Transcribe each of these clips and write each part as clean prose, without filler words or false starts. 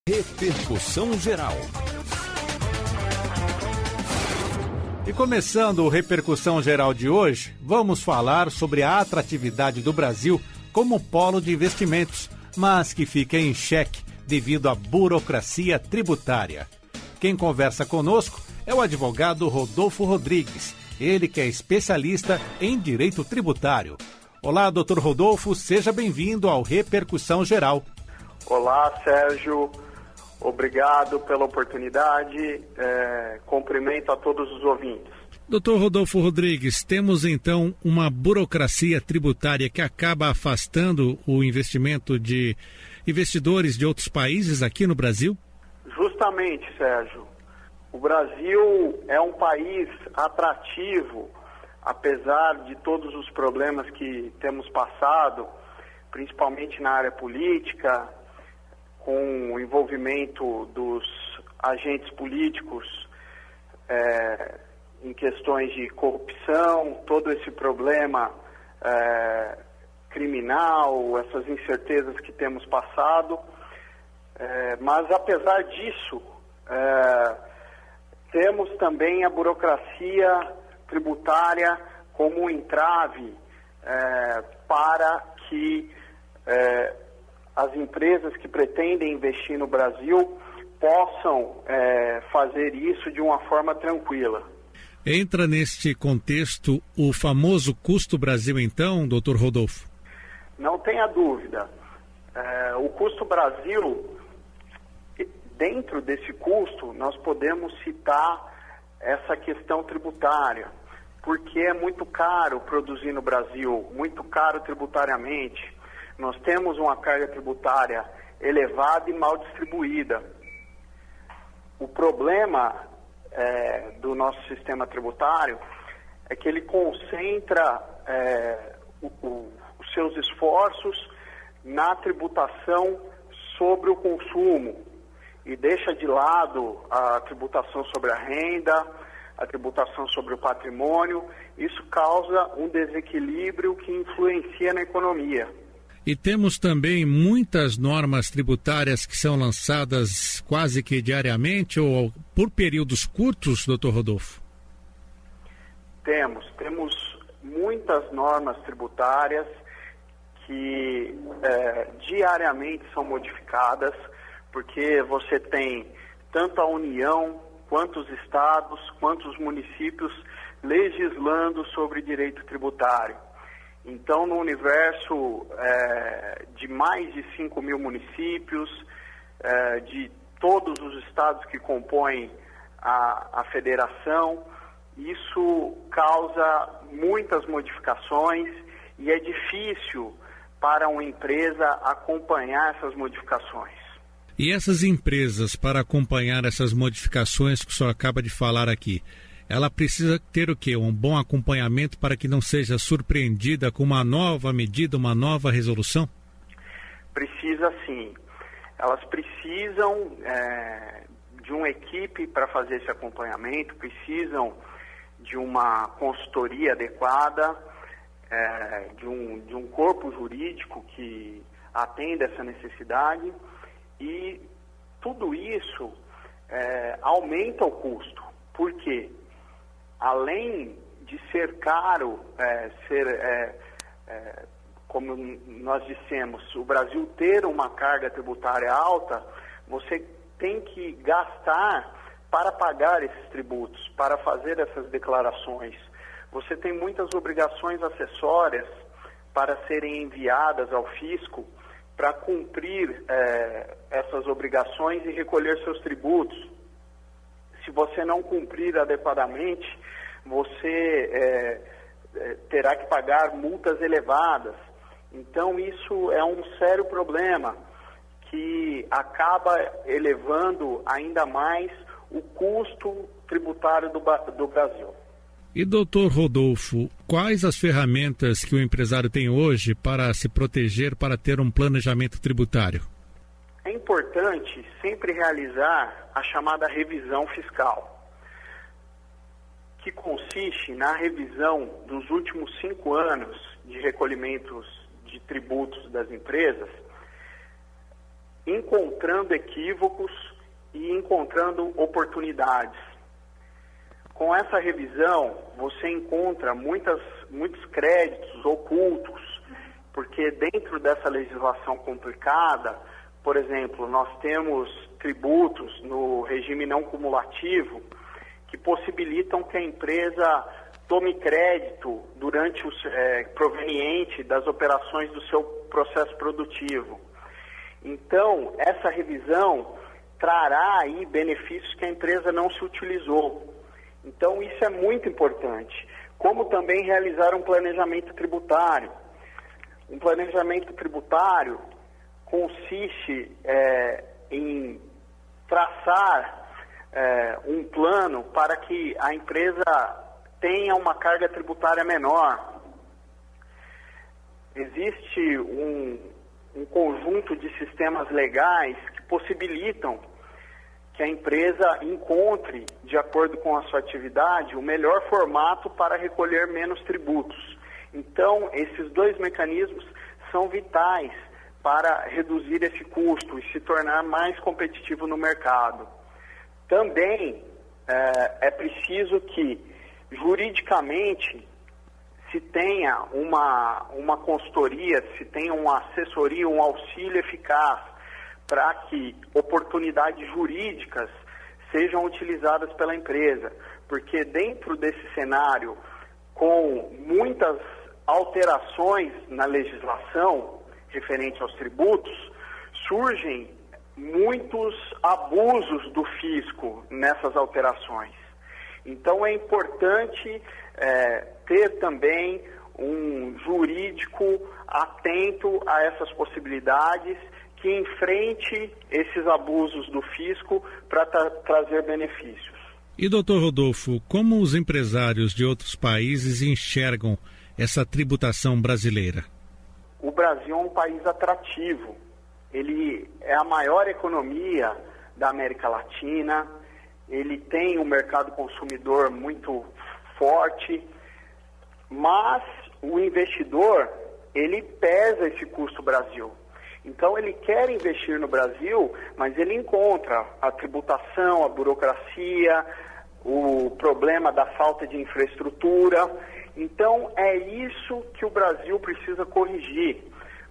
Repercussão Geral. E começando o Repercussão Geral de hoje, vamos falar sobre a atratividade do Brasil como polo de investimentos, mas que fica em xeque devido à burocracia tributária. Quem conversa conosco é o advogado Rodolfo Rodrigues, ele que é especialista em direito tributário. Olá, doutor Rodolfo, seja bem-vindo ao Repercussão Geral. Olá, Sérgio. Obrigado pela oportunidade. Cumprimento a todos os ouvintes. Doutor Rodolfo Rodrigues, temos então uma burocracia tributária que acaba afastando o investimento de investidores de outros países aqui no Brasil? Justamente, Sérgio. O Brasil é um país atrativo, apesar de todos os problemas que temos passado, principalmente na área política, com o envolvimento dos agentes políticos em questões de corrupção, todo esse problema criminal, essas incertezas que temos passado. Mas, apesar disso, temos também a burocracia tributária como um entrave para que as empresas que pretendem investir no Brasil possam fazer isso de uma forma tranquila. Entra neste contexto o famoso custo Brasil, então, doutor Rodolfo? Não tenha dúvida. O custo Brasil, dentro desse custo, nós podemos citar essa questão tributária, porque é muito caro produzir no Brasil, muito caro tributariamente. Nós temos uma carga tributária elevada e mal distribuída. O problema do nosso sistema tributário é que ele concentra os seus esforços na tributação sobre o consumo e deixa de lado a tributação sobre a renda, a tributação sobre o patrimônio. Isso causa um desequilíbrio que influencia na economia. E temos também muitas normas tributárias que são lançadas quase que diariamente ou por períodos curtos, doutor Rodolfo? Temos muitas normas tributárias que diariamente são modificadas, porque você tem tanto a União, quanto os estados, quanto os municípios legislando sobre direito tributário. Então, no universo de mais de 5 mil municípios, de todos os estados que compõem a federação, isso causa muitas modificações e é difícil para uma empresa acompanhar essas modificações. E essas empresas, para acompanhar essas modificações que o senhor acaba de falar aqui, ela precisa ter o quê? Um bom acompanhamento para que não seja surpreendida com uma nova medida, uma nova resolução? Precisa sim. Elas precisam de uma equipe para fazer esse acompanhamento, precisam de uma consultoria adequada, de um corpo jurídico que atenda essa necessidade, e tudo isso aumenta o custo. Por quê? Além de ser caro, como nós dissemos, o Brasil ter uma carga tributária alta, você tem que gastar para pagar esses tributos, para fazer essas declarações. Você tem muitas obrigações acessórias para serem enviadas ao fisco para cumprir essas obrigações e recolher seus tributos. Se você não cumprir adequadamente, você terá que pagar multas elevadas. Então, isso é um sério problema que acaba elevando ainda mais o custo tributário do Brasil. E, doutor Rodolfo, quais as ferramentas que o empresário tem hoje para se proteger, para ter um planejamento tributário? É importante sempre realizar a chamada revisão fiscal, que consiste na revisão dos últimos 5 anos de recolhimentos de tributos das empresas encontrando equívocos e encontrando oportunidades. Com essa revisão, você encontra muitos créditos ocultos, porque dentro dessa legislação complicada, por exemplo, nós temos tributos no regime não cumulativo que possibilitam que a empresa tome crédito durante proveniente das operações do seu processo produtivo. Então, essa revisão trará aí benefícios que a empresa não se utilizou. Então, isso é muito importante. Como também realizar um planejamento tributário. Um planejamento tributário consiste em traçar um plano para que a empresa tenha uma carga tributária menor. Existe um conjunto de sistemas legais que possibilitam que a empresa encontre, de acordo com a sua atividade, o melhor formato para recolher menos tributos. Então, esses dois mecanismos são vitais para reduzir esse custo e se tornar mais competitivo no mercado. Também é preciso que, juridicamente, se tenha uma consultoria, se tenha uma assessoria, um auxílio eficaz para que oportunidades jurídicas sejam utilizadas pela empresa. Porque dentro desse cenário, com muitas alterações na legislação referente aos tributos, surgem muitos abusos do fisco nessas alterações. Então é importante ter também um jurídico atento a essas possibilidades, que enfrente esses abusos do fisco para trazer benefícios. E, doutor Rodolfo, como os empresários de outros países enxergam essa tributação brasileira? O Brasil é um país atrativo. Ele é a maior economia da América Latina, ele tem um mercado consumidor muito forte, mas o investidor, ele pesa esse custo Brasil. Então ele quer investir no Brasil, mas ele encontra a tributação, a burocracia, o problema da falta de infraestrutura. Então é isso que o Brasil precisa corrigir.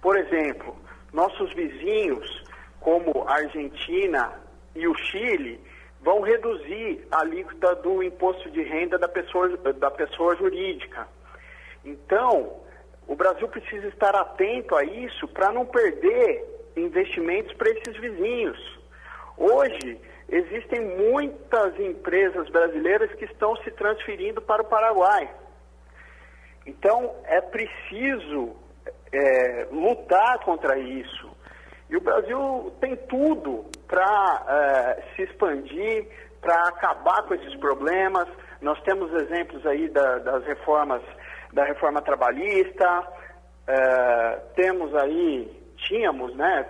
Por exemplo, nossos vizinhos, como a Argentina e o Chile, vão reduzir a alíquota do imposto de renda da pessoa jurídica. Então, o Brasil precisa estar atento a isso para não perder investimentos para esses vizinhos. Hoje, existem muitas empresas brasileiras que estão se transferindo para o Paraguai. Então, é preciso lutar contra isso. E o Brasil tem tudo para se expandir, para acabar com esses problemas. Nós temos exemplos aí das reformas, da reforma trabalhista, tínhamos, né,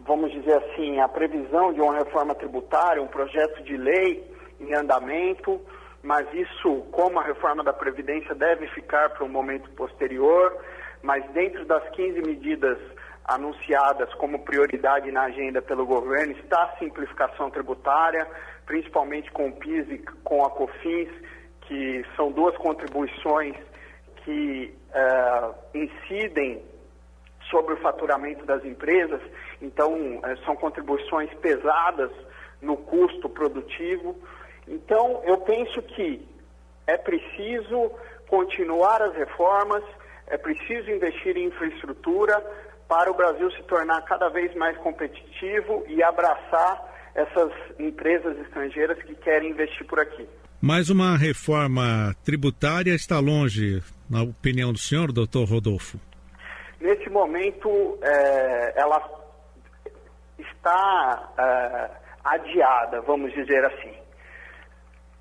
vamos dizer assim, a previsão de uma reforma tributária, um projeto de lei em andamento, mas isso, como a reforma da Previdência, deve ficar para um momento posterior, mas dentro das 15 medidas anunciadas como prioridade na agenda pelo governo está a simplificação tributária, principalmente com o PIS e com a COFINS, que são duas contribuições que incidem sobre o faturamento das empresas. Então, são contribuições pesadas no custo produtivo. Então, eu penso que é preciso continuar as reformas, é preciso investir em infraestrutura para o Brasil se tornar cada vez mais competitivo e abraçar essas empresas estrangeiras que querem investir por aqui. Mas uma reforma tributária está longe, na opinião do senhor, doutor Rodolfo? Nesse momento, ela está adiada, vamos dizer assim.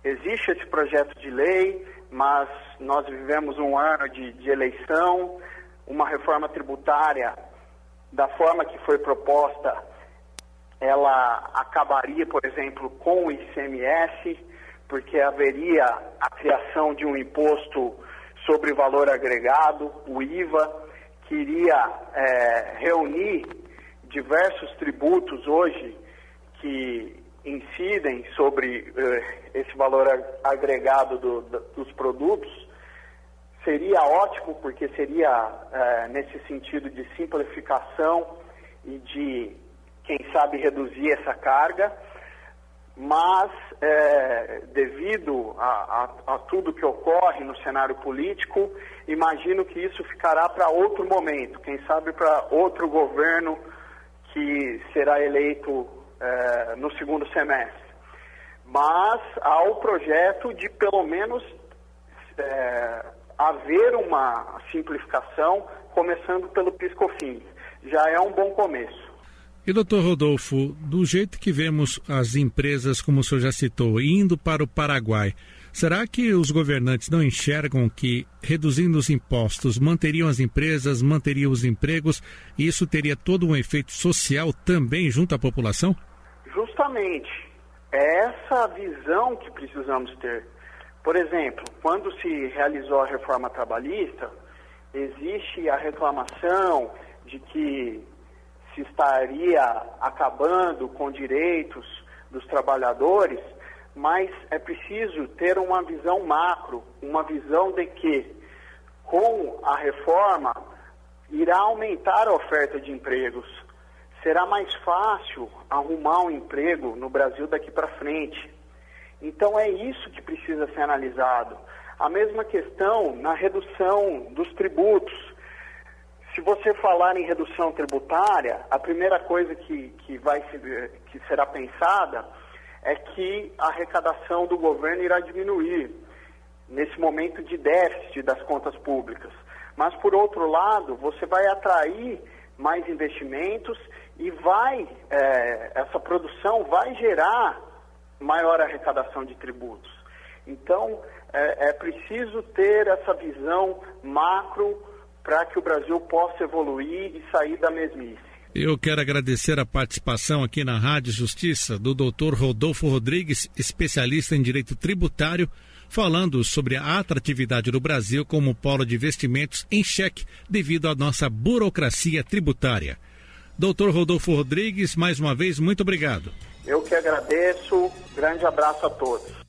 Existe esse projeto de lei, mas nós vivemos um ano de eleição, uma reforma tributária da forma que foi proposta, ela acabaria, por exemplo, com o ICMS, porque haveria a criação de um imposto sobre valor agregado, o IVA, que iria reunir diversos tributos hoje que incidem sobre esse valor agregado dos produtos, seria ótimo, porque seria nesse sentido de simplificação e de, quem sabe, reduzir essa carga, mas devido a tudo que ocorre no cenário político, imagino que isso ficará para outro momento, quem sabe para outro governo que será eleito no segundo semestre. Mas há o projeto de, pelo menos, haver uma simplificação, começando pelo PIS/COFINS. Já é um bom começo. E, doutor Rodolfo, do jeito que vemos as empresas, como o senhor já citou, indo para o Paraguai, será que os governantes não enxergam que, reduzindo os impostos, manteriam as empresas, manteriam os empregos, e isso teria todo um efeito social também junto à população? Justamente. É essa visão que precisamos ter. Por exemplo, quando se realizou a reforma trabalhista, existe a reclamação de que se estaria acabando com direitos dos trabalhadores, mas é preciso ter uma visão macro, uma visão de que, com a reforma, irá aumentar a oferta de empregos. Será mais fácil arrumar um emprego no Brasil daqui para frente. Então é isso que precisa ser analisado. A mesma questão na redução dos tributos. Se você falar em redução tributária, a primeira coisa que será pensada é que a arrecadação do governo irá diminuir nesse momento de déficit das contas públicas. Mas, por outro lado, você vai atrair mais investimentos e essa produção vai gerar maior arrecadação de tributos. Então, é preciso ter essa visão macro para que o Brasil possa evoluir e sair da mesmice. Eu quero agradecer a participação aqui na Rádio Justiça do Dr. Rodolfo Rodrigues, especialista em direito tributário, falando sobre a atratividade do Brasil como polo de investimentos em xeque devido à nossa burocracia tributária. Dr. Rodolfo Rodrigues, mais uma vez, muito obrigado. Eu que agradeço. Grande abraço a todos.